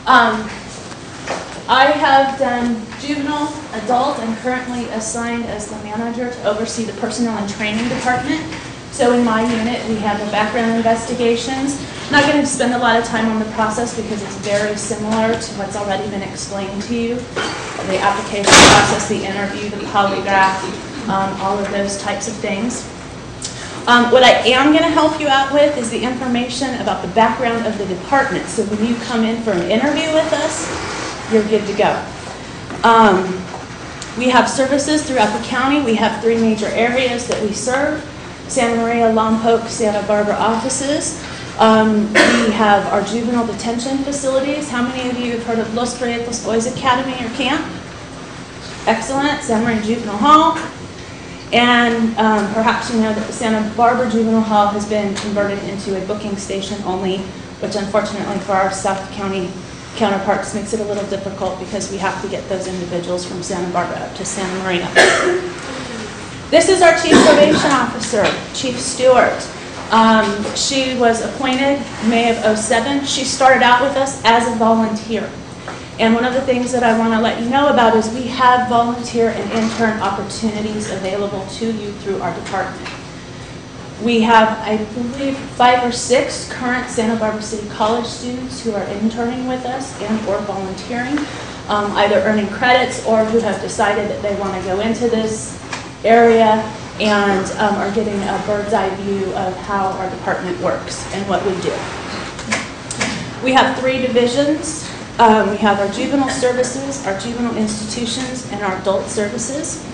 I have done juvenile, adult, and currently assigned as the manager to oversee the personnel and training department. So in my unit, we have the background investigations. I'm not going to spend a lot of time on the process because it's very similar to what's already been explained to you. The application process, the interview, the polygraph, all of those types of things. What I am going to help you out with is the information about the background of the department. So when you come in for an interview with us, you're good to go. We have services throughout the county. We have 3 major areas that we serve: Santa Maria, Lompoc, Santa Barbara offices. We have our juvenile detention facilities. How many of you have heard of Los Prietos Boys Academy or Camp? Excellent. Santa Maria Juvenile Hall. And perhaps you know that the Santa Barbara Juvenile Hall has been converted into a booking station only, which unfortunately for our South County counterparts makes it a little difficult because we have to get those individuals from Santa Barbara up to Santa Maria. This is our Chief Probation Officer, Chief Stewart. She was appointed May of '07. She started out with us as a volunteer. And one of the things that I want to let you know about is we have volunteer and intern opportunities available to you through our department. We have, I believe, 5 or 6 current Santa Barbara City College students who are interning with us and or volunteering, either earning credits or who have decided that they want to go into this area and are getting a bird's eye view of how our department works and what we do. We have 3 divisions. We have our juvenile services, our juvenile institutions, and our adult services.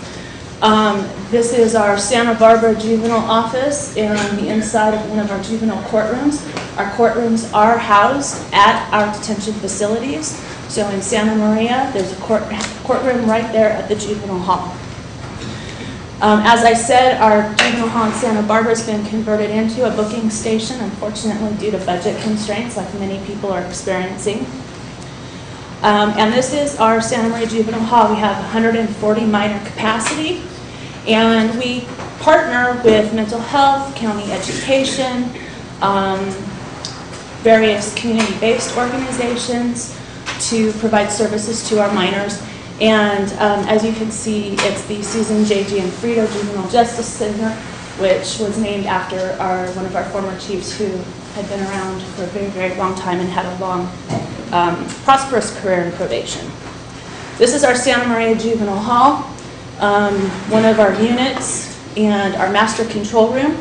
This is our Santa Barbara juvenile office and the inside of one of our juvenile courtrooms. Our courtrooms are housed at our detention facilities. So in Santa Maria, there's a courtroom right there at the juvenile hall. As I said, our juvenile hall in Santa Barbara has been converted into a booking station, unfortunately due to budget constraints like many people are experiencing. And this is our Santa Maria Juvenile Hall. We have 140 minor capacity, and we partner with mental health, county education, various community-based organizations to provide services to our minors. And as you can see, it's the Susan J.G. and Frito Juvenile Justice Center, which was named after one of our former chiefs who had been around for a very, very long time and had a long, prosperous career in probation. This is our Santa Maria Juvenile Hall, one of our units, and our master control room.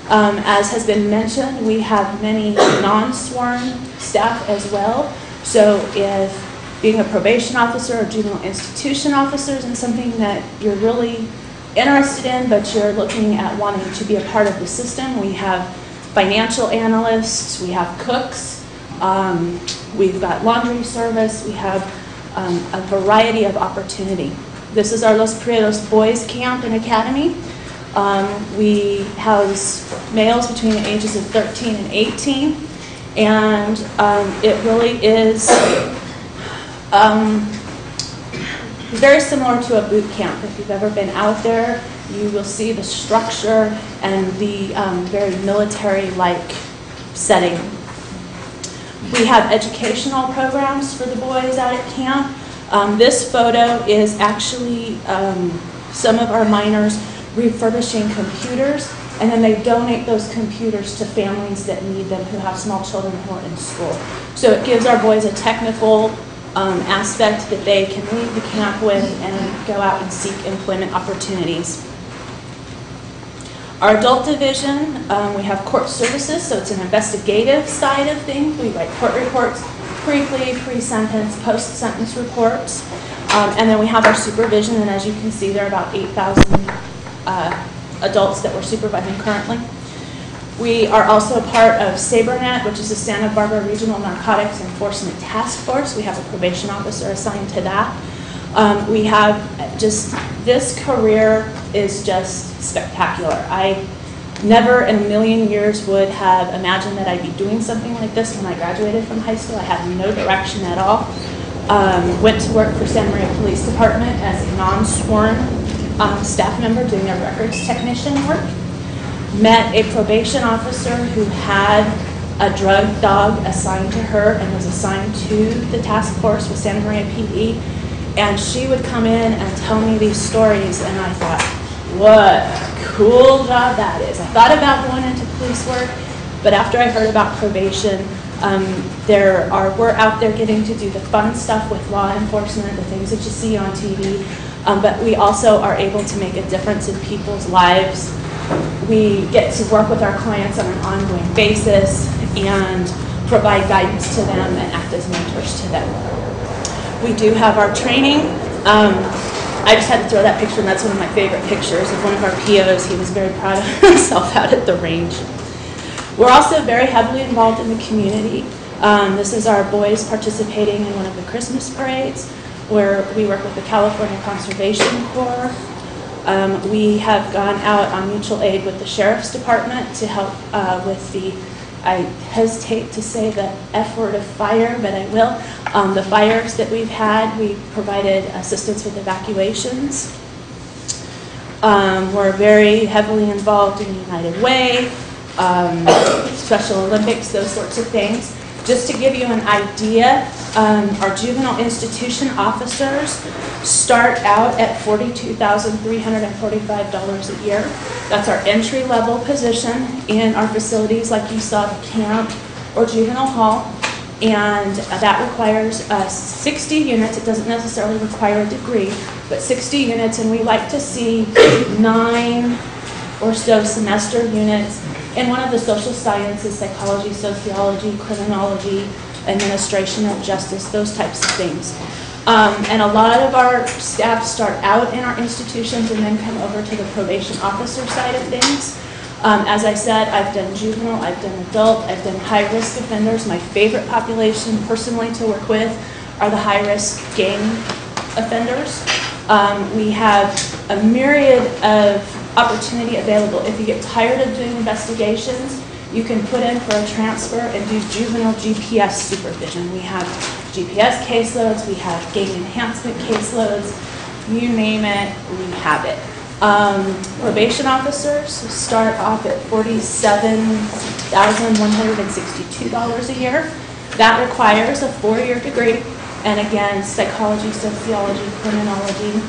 As has been mentioned, we have many non-sworn staff as well. So if being a probation officer or juvenile institution officer isn't something that you're really interested in, but you're looking at wanting to be a part of the system, we have financial analysts, we have cooks, we've got laundry service, we have a variety of opportunity. This is our Los Prietos Boys Camp and Academy. We house males between the ages of 13 and 18, and it really is very similar to a boot camp. If you've ever been out there, you will see the structure and the very military-like setting. We have educational programs for the boys out at camp. This photo is actually some of our minors refurbishing computers, and then they donate those computers to families that need them who have small children who are in school. So it gives our boys a technical aspect that they can leave the camp with and go out and seek employment opportunities. Our adult division, we have court services, so it's an investigative side of things. We write court reports, pre-plea, pre-sentence, post-sentence reports. And then we have our supervision, and as you can see, there are about 8,000 adults that we're supervising currently. We are also a part of SaberNet, which is the Santa Barbara Regional Narcotics Enforcement Task Force. We have a probation officer assigned to that. We have just, this career is just spectacular. I never in a million years would have imagined that I'd be doing something like this when I graduated from high school. I had no direction at all. Went to work for Santa Maria Police Department as a non-sworn staff member doing their records technician work. Met a probation officer who had a drug dog assigned to her and was assigned to the task force with Santa Maria PD. And she would come in and tell me these stories, and I thought, what a cool job that is. I thought about going into police work, but after I heard about probation, we're out there getting to do the fun stuff with law enforcement, the things that you see on TV, but we also are able to make a difference in people's lives. We get to work with our clients on an ongoing basis and provide guidance to them and act as mentors to them. We do have our training. I just had to throw that picture, and that's one of my favorite pictures of one of our POs. He was very proud of himself out at the range. We're also very heavily involved in the community. This is our boys participating in one of the Christmas parades, where we work with the California Conservation Corps. We have gone out on mutual aid with the Sheriff's Department to help with the, I hesitate to say the F word of fire, but I will. The fires that we've had, we provided assistance with evacuations. We're very heavily involved in United Way, Special Olympics, those sorts of things. Just to give you an idea, our juvenile institution officers start out at $42,345 a year. That's our entry-level position in our facilities, like you saw, the camp or juvenile hall. And that requires 60 units. It doesn't necessarily require a degree, but 60 units, and we like to see 9 or so semester units in one of the social sciences, psychology, sociology, criminology, administration of justice, those types of things. And a lot of our staff start out in our institutions and then come over to the probation officer side of things. As I said, I've done juvenile, I've done adult, I've done high-risk offenders. My favorite population personally to work with are the high-risk gang offenders. We have a myriad of opportunity available. If you get tired of doing investigations, you can put in for a transfer and do juvenile GPS supervision. We have GPS caseloads, we have gang enhancement caseloads, you name it, we have it. Probation officers start off at $47,162 a year. That requires a 4-year degree, and again, psychology, sociology, criminology.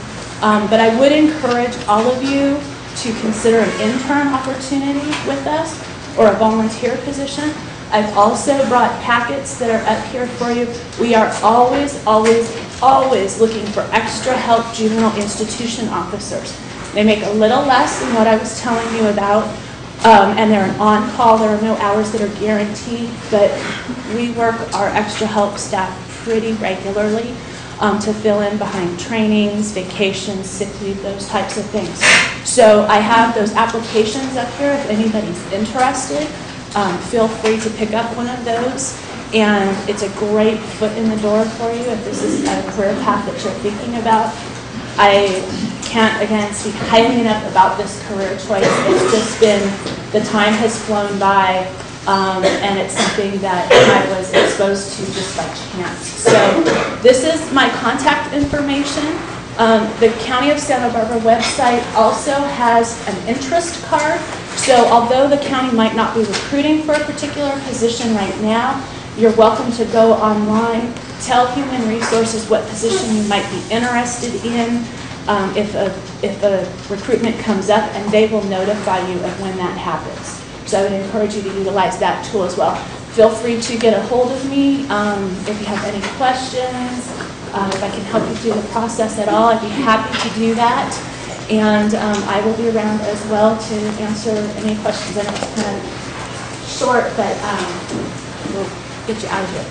But I would encourage all of you to consider an intern opportunity with us or a volunteer position. I've also brought packets that are up here for you. We are always, always, always looking for extra help juvenile institution officers. They make a little less than what I was telling you about, and they're an on-call. There are no hours that are guaranteed, but we work our extra help staff pretty regularly to fill in behind trainings, vacations, sick leave, those types of things. So I have those applications up here if anybody's interested. Feel free to pick up one of those, and it's a great foot in the door for you if this is a career path that you're thinking about. I can't, again, speak highly enough about this career choice. It's just been, the time has flown by, and it's something that I was exposed to just by chance. So this is my contact information. The County of Santa Barbara website also has an interest card. So although the county might not be recruiting for a particular position right now, you're welcome to go online, tell Human Resources what position you might be interested in if a recruitment comes up, and they will notify you of when that happens. So I would encourage you to utilize that tool as well. Feel free to get a hold of me if you have any questions. If I can help you through the process at all, I'd be happy to do that. And I will be around as well to answer any questions. I know it's kind of short, but we'll get you out of here.